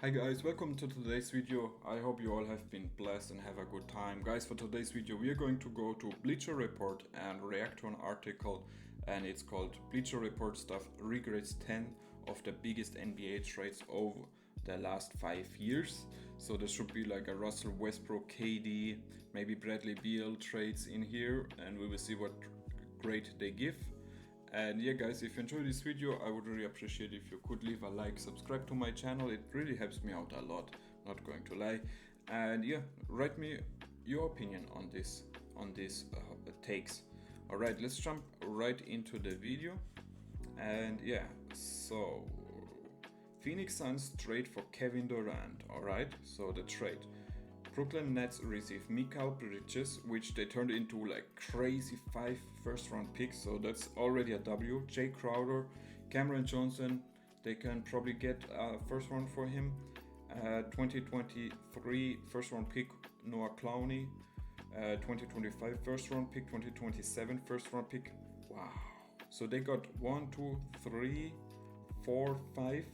Hi guys, welcome to today's video. I hope you all have been blessed and have a good time. Guys, for today's video we are going to go to Bleacher Report and react to an article, and it's called Bleacher Report Stuff Regrades 10 of the biggest NBA trades over the last 5 years. So there should be like a Russell Westbrook, KD, maybe Bradley Beal trades in here, and we will see what grade they give. And yeah guys, if you enjoyed this video, I would really appreciate if you could leave a like, subscribe to my channel. It really helps me out a lot, not going to lie. And yeah, write me your opinion on this takes. Alright, let's jump right into the video. And yeah, so Phoenix Suns trade for Kevin Durant. Alright, so the trade: Brooklyn Nets receive Mikal Bridges, which they turned into like crazy 5 first-round picks, so that's already a W. Jay Crowder, Cameron Johnson, they can probably get a first round for him. 2023 first-round pick Noah Clowney, 2025 first-round pick, 2027 first-round pick. Wow! So they got 1, 2, 3, 4, 5.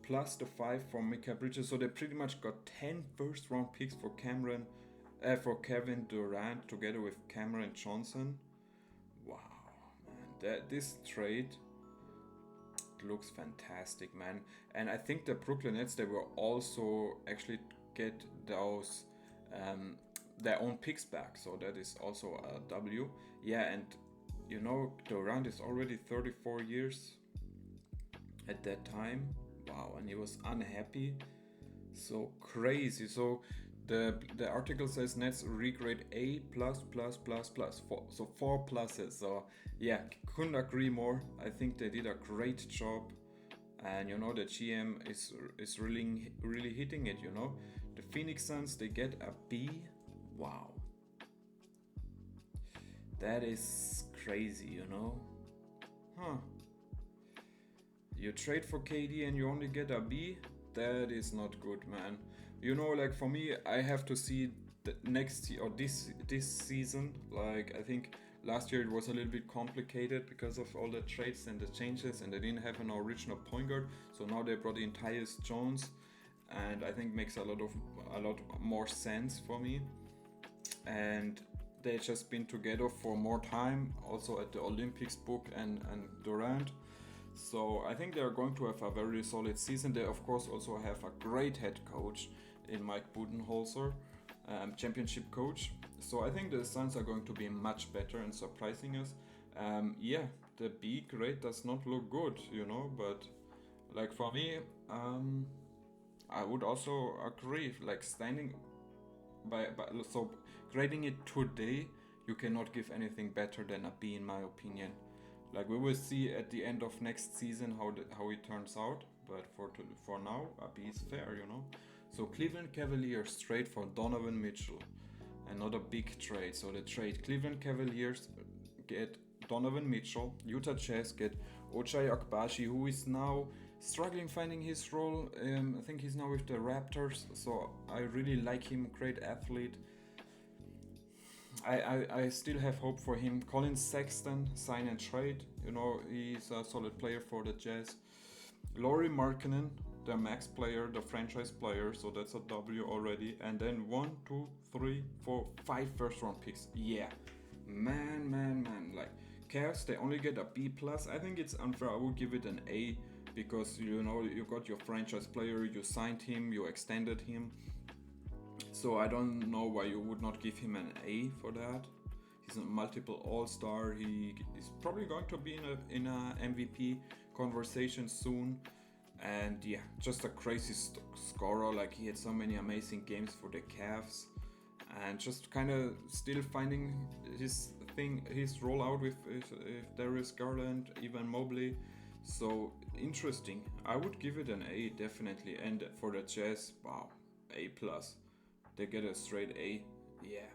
Plus the 5 from Mikal Bridges, so they pretty much got 10 first-round picks for Kevin Durant together with Cameron Johnson. Wow, man, this trade looks fantastic, man. And I think the Brooklyn Nets, they will also actually get those their own picks back, so that is also a W. Yeah, and you know Durant is already 34 years at that time. Wow, and he was unhappy. So crazy. So the article says Nets regrade A plus plus plus plus. So 4 pluses. So yeah, couldn't agree more. I think they did a great job. And you know the GM is really hitting it, you know. The Phoenix Suns, they get a B. Wow. That is crazy, you know. Huh. You trade for KD and you only get a B? That is not good, man. You know, like for me, I have to see the next year or this season. Like I think last year it was a little bit complicated because of all the trades and the changes, and they didn't have an original point guard. So now they brought in Tyus Jones, and I think makes a lot more sense for me. And they just been together for more time, also at the Olympics book and Durant. So I think they are going to have a very solid season. They of course also have a great head coach in Mike Budenholzer, championship coach. So I think the Suns are going to be much better and surprising us. Yeah, the B grade does not look good, you know, but like for me, I would also agree, like standing by so grading it today, you cannot give anything better than a B in my opinion. Like we will see at the end of next season how it turns out, but for now a B is fair, you know. So Cleveland Cavaliers trade for Donovan Mitchell, another big trade. So the trade: Cleveland Cavaliers get Donovan Mitchell, Utah Jazz get Ochai Agbaji, who is now struggling finding his role. I think he's now with the Raptors, so I really like him, great athlete. I still have hope for him. Colin Sexton, sign and trade. You know, he's a solid player for the Jazz. Lauri Markkanen, the max player, the franchise player, so that's a W already. And then 1, 2, 3, 4, 5 first round picks. Yeah, man. Like Cavs, they only get a B plus. I think it's unfair. I would give it an A because you know you got your franchise player, you signed him, you extended him. So I don't know why you would not give him an A for that. He's a multiple All-Star. He is probably going to be in a MVP conversation soon. And yeah, just a crazy scorer. Like he had so many amazing games for the Cavs, and just kind of still finding his rollout with Darius Garland, Evan Mobley. So interesting. I would give it an A definitely. And for the Jazz, wow, A plus. They get a straight A. Yeah.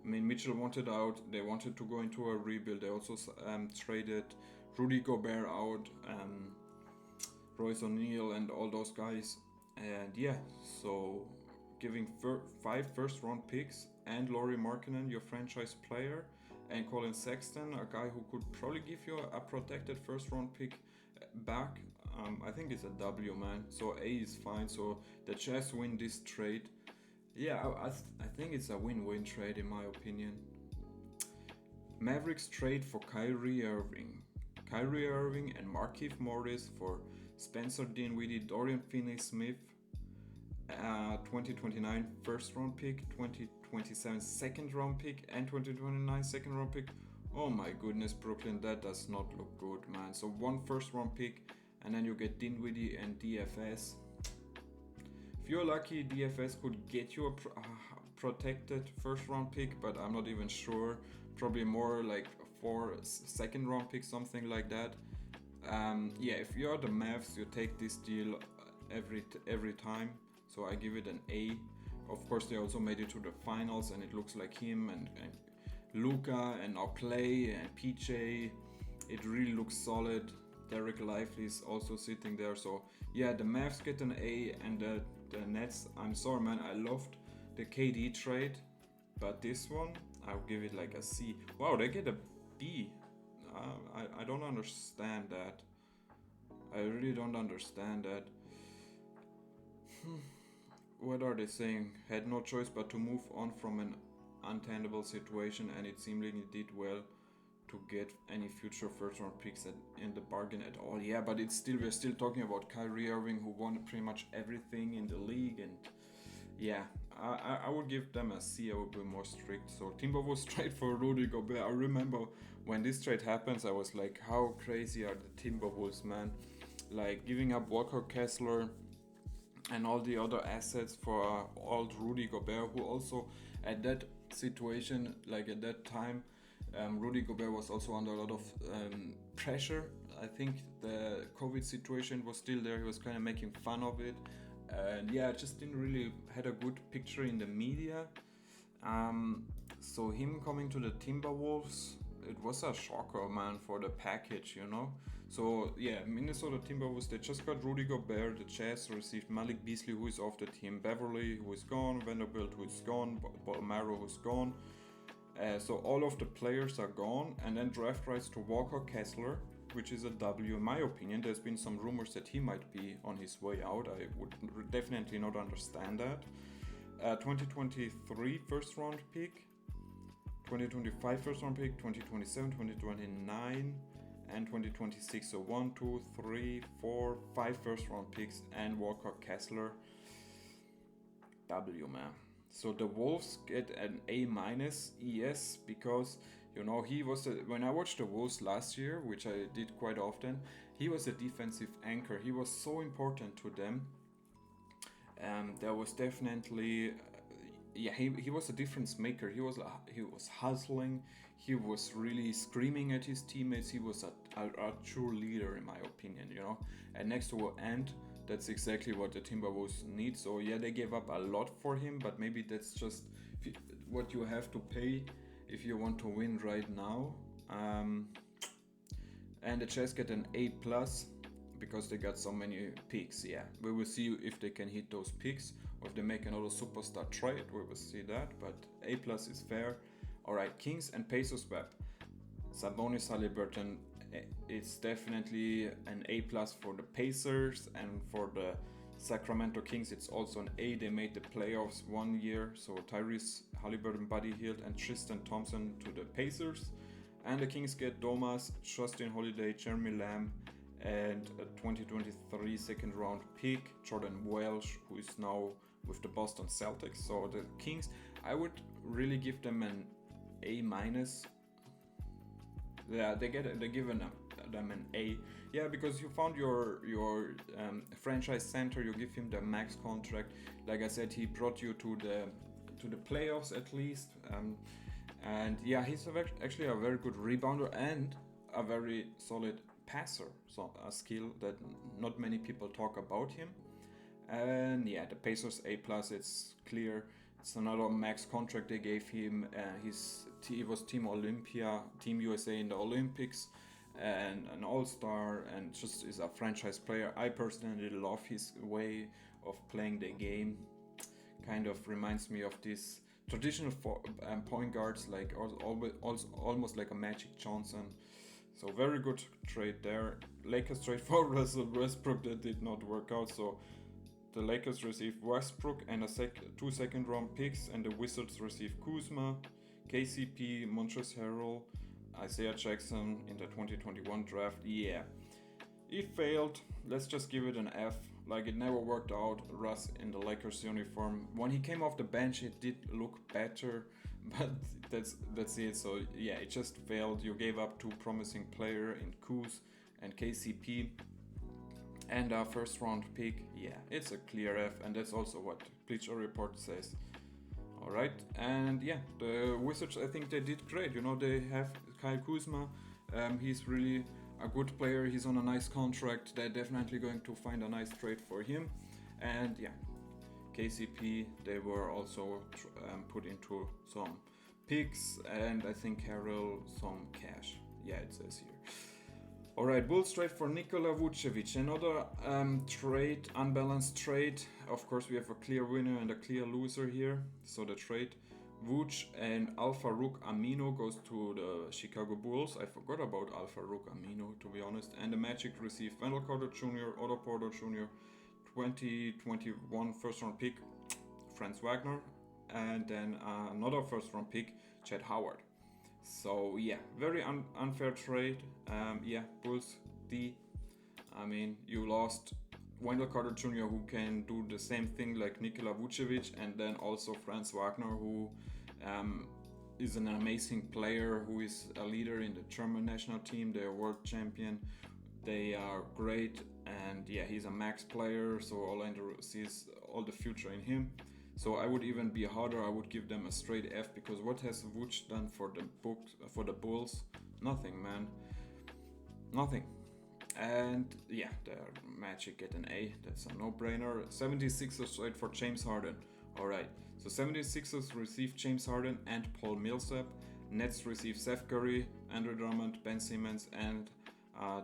I mean, Mitchell wanted out. They wanted to go into a rebuild. They also traded Rudy Gobert out, Royce O'Neal, and all those guys. And yeah, so giving 5 first round picks and Lauri Markkanen, your franchise player, and Colin Sexton, a guy who could probably give you a protected first round pick back. I think it's a W, man. So A is fine. So the Jazz win this trade. Yeah, I think it's a win-win trade in my opinion. Mavericks trade for Kyrie Irving. Kyrie Irving and Markieff Morris for Spencer Dinwiddie, Dorian Finney-Smith, 2029 first round pick, 2027 second round pick, and 2029 second round pick. Oh my goodness, Brooklyn, that does not look good, man. So one first round pick, and then you get Dinwiddie and DFS. If you're lucky, DFS could get you a protected first round pick, but I'm not even sure. Probably more like for second round pick, something like that. Yeah, if you're the Mavs, you take this deal every time. So I give it an A. Of course, they also made it to the finals, and it looks like him and Luka and now Clay and PJ. It really looks solid. Derek Lively is also sitting there. So yeah, the Mavs get an A, and the Nets, I'm sorry, man, I loved the KD trade, but this one I'll give it like a C. Wow, they get a B. I don't understand that. I really don't understand that. What are they saying? Had no choice but to move on from an untenable situation, and it seemingly did well to get any future first round picks in the bargain at all. Yeah, but we're still talking about Kyrie Irving, who won pretty much everything in the league, and yeah, I would give them a C. I would be more strict. So Timberwolves trade for Rudy Gobert. I remember when this trade happens, I was like, how crazy are the Timberwolves, man? Like giving up Walker Kessler and all the other assets for old Rudy Gobert, who also at that situation, like at that time, Rudy Gobert was also under a lot of pressure. I think the COVID situation was still there. He was kind of making fun of it. And yeah, just didn't really had a good picture in the media. So him coming to the Timberwolves, it was a shocker, man, for the package, you know. So yeah, Minnesota Timberwolves, they just got Rudy Gobert. The Jazz received Malik Beasley, who is off the team, Beverly, who is gone, Vanderbilt, who is gone, Bolmaro, who is gone. So all of the players are gone, and then draft rights to Walker Kessler, which is a W in my opinion. There's been some rumors that he might be on his way out. I would definitely not understand that. 2023 first round pick, 2025 first round pick, 2027, 2029, and 2026. So 1, 2, 3, 4, 5 first round picks and Walker Kessler. W, man. So the Wolves get an A minus, yes, because you know he was when I watched the Wolves last year, which I did quite often, he was a defensive anchor. He was so important to them. There was definitely, yeah, he was a difference maker. He was hustling. He was really screaming at his teammates. He was a true leader in my opinion, you know. And next to Ant, that's exactly what the Timberwolves need. So yeah, they gave up a lot for him, but maybe that's just what you have to pay if you want to win right now. And the Jazz get an A plus because they got so many picks. Yeah, we will see if they can hit those picks, or if they make another superstar trade. We will see that, but A plus is fair. All right, Kings and Pacers swap. Sabonis, Haliburton. It's definitely an A plus for the Pacers, and for the Sacramento Kings it's also an A. They made the playoffs one year, so Tyrese Haliburton, Buddy Hield, and Tristan Thompson to the Pacers. And the Kings get Domas, Justin Holiday, Jeremy Lamb, and a 2023 second round pick, Jordan Welsh, who is now with the Boston Celtics. So the Kings, I would really give them an A minus. Yeah, they're given them an A. Yeah, because you found your franchise center. You give him the max contract. Like I said, he brought you to the playoffs at least. And yeah, he's actually a very good rebounder and a very solid passer. So a skill that not many people talk about him. And yeah, the Pacers A plus. It's clear. It's another max contract they gave him. He was Team Olympia, Team USA in the Olympics, and an all-star, and just is a franchise player. I personally love his way of playing the game. Kind of reminds me of this traditional point guards, like almost like a Magic Johnson. So very good trade there. Lakers trade for Russell Westbrook, that did not work out. So the Lakers receive Westbrook and two second round picks, and the Wizards receive Kuzma, KCP, Montrezl Harrell, Isaiah Jackson in the 2021 draft. Yeah, it failed. Let's just give it an F. Like, it never worked out. Russ in the Lakers uniform. When he came off the bench, it did look better, but that's it. So yeah, it just failed. You gave up two promising player in Kuz and KCP, and our first round pick. Yeah, it's a clear F, and that's also what Bleacher Report says. All right, and yeah, the Wizards, I think they did great. You know, they have Kyle Kuzma. He's really a good player. He's on a nice contract. They're definitely going to find a nice trade for him. And yeah, KCP, they were also put into some picks, and I think Harrell some cash. Yeah, it says here. Alright, Bulls trade for Nikola Vucevic. Another trade, unbalanced trade. Of course, we have a clear winner and a clear loser here. So the trade, Vuce and Al-Farouq Amino goes to the Chicago Bulls. I forgot about Al-Farouq Amino, to be honest. And the Magic receive Wendell Carter Jr., Otto Porter Jr., 2021 first round pick, Franz Wagner, and then another first round pick, Chet Howard. So yeah, very unfair trade. Yeah, Bulls D. I mean, you lost Wendell Carter Jr., who can do the same thing like Nikola Vucevic, and then also Franz Wagner, who is an amazing player, who is a leader in the German national team. They are world champion. They are great, and yeah, he's a max player, so Orlando sees all the future in him. So I would even be harder. I would give them a straight F, because what has Vuce done for the Bulls? Nothing, man. Nothing. And yeah, the Magic get an A. That's a no-brainer. 76ers trade for James Harden. Alright, so 76ers receive James Harden and Paul Millsap. Nets receive Seth Curry, Andre Drummond, Ben Simmons, and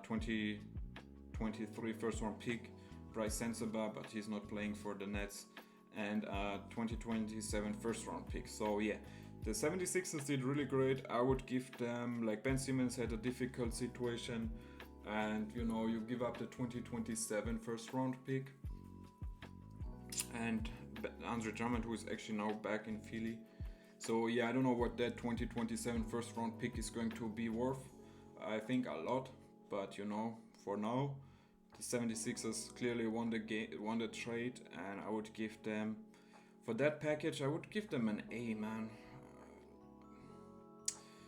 2023 first-round pick Bryce Sensabaugh, but he's not playing for the Nets. And 2027 first round pick. So yeah, the 76ers did really great. I would give them, like, Ben Simmons had a difficult situation, and you know, you give up the 2027 first round pick, and Andre Drummond, who is actually now back in Philly. So yeah, I don't know what that 2027 first round pick is going to be worth. I think a lot, but you know, for now, the 76ers clearly won the trade, and I would give them, for that package, I would give them an A, man.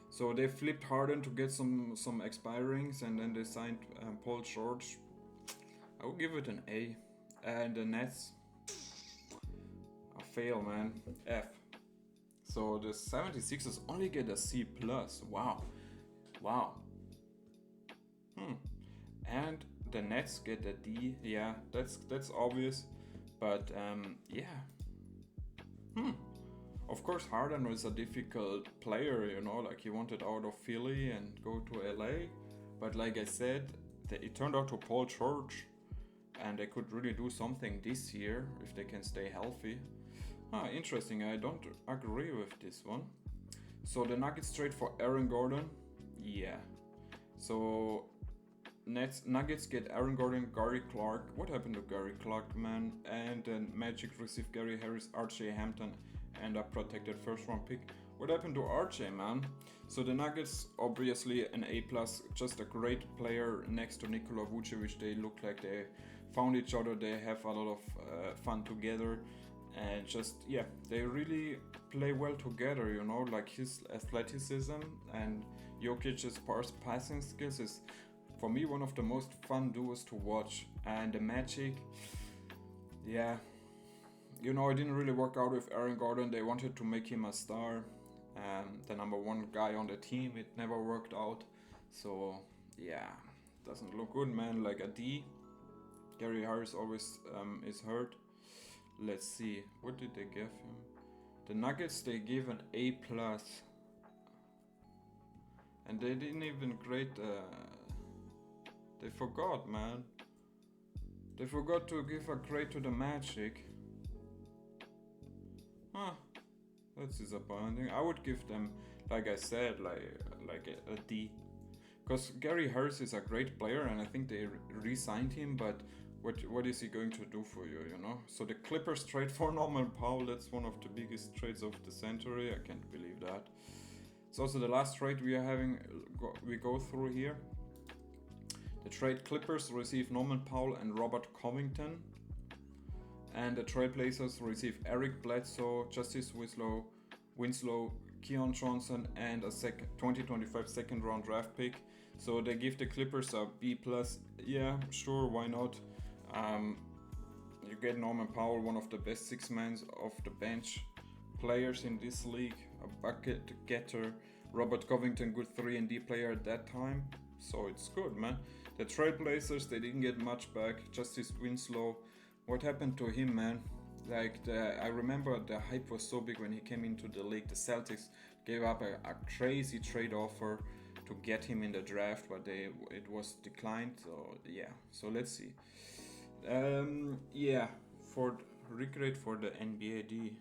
So they flipped Harden to get some expirings, and then they signed Paul George. I would give it an A. And the Nets, a fail, man. F. So the 76ers only get a C+. Wow. And the Nets get a D. Yeah, that's obvious, but yeah. Of course, Harden was a difficult player, you know, like he wanted out of Philly and go to LA, but like I said, it turned out to Paul George, and they could really do something this year if they can stay healthy. Interesting. I don't agree with this one. So the Nuggets trade for Aaron Gordon. Yeah. So Nuggets get Aaron Gordon, Gary Clark. What happened to Gary Clark, man? And then Magic receive Gary Harris, RJ Hampton, and a protected first round pick. What happened to RJ, man? So the Nuggets, obviously an A+, just a great player next to Nikola Vucevic. They look like they found each other. They have a lot of fun together, and just, yeah, they really play well together, you know, like his athleticism and Jokic's passing skills is, for me, one of the most fun duos to watch. And the Magic, yeah, you know, it didn't really work out with Aaron Gordon. They wanted to make him a star, the number one guy on the team. It never worked out. So yeah, doesn't look good, man. Like a D. Gary Harris always is hurt. Let's see, what did they give him? The Nuggets, they gave an A+. And they didn't even grade they forgot, man. They forgot to give a grade to the Magic. That's disappointing. I would give them, like I said, like a D. Because Gary Harris is a great player, and I think they re-signed him, but what is he going to do for you, you know? So the Clippers trade for Norman Powell, that's one of the biggest trades of the century. I can't believe that. It's also the last trade we are having, we go through here. The trade Clippers receive Norman Powell and Robert Covington. And the Trailblazers receive Eric Bledsoe, Justice Winslow, Keon Johnson, and a 2025 second round draft pick. So they give the Clippers a B+. Yeah, sure, why not? You get Norman Powell, one of the best six-mans of the bench players in this league, a bucket getter. Robert Covington, good 3-and-D player at that time. So it's good, man. The Trailblazers, they didn't get much back. Justice Winslow, what happened to him, man? Like, I remember the hype was so big when he came into the league. The Celtics gave up a crazy trade offer to get him in the draft, but it was declined. So yeah, so let's see. Yeah, for Regrading for the NBAD.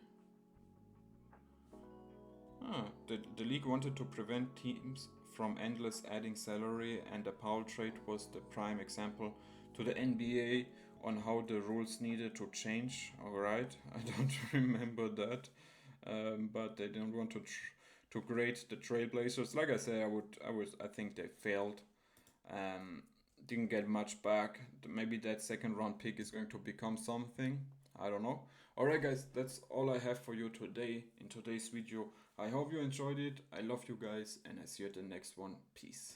The league wanted to prevent teams from endless adding salary, and the Powell trade was the prime example to the NBA on how the rules needed to change. Alright, I don't remember that, but they didn't want to grade the Trailblazers. Like I said, I think they failed. Didn't get much back. Maybe that second round pick is going to become something. I don't know. Alright guys, that's all I have for you today in today's video. I hope you enjoyed it. I love you guys, and I see you at the next one. Peace.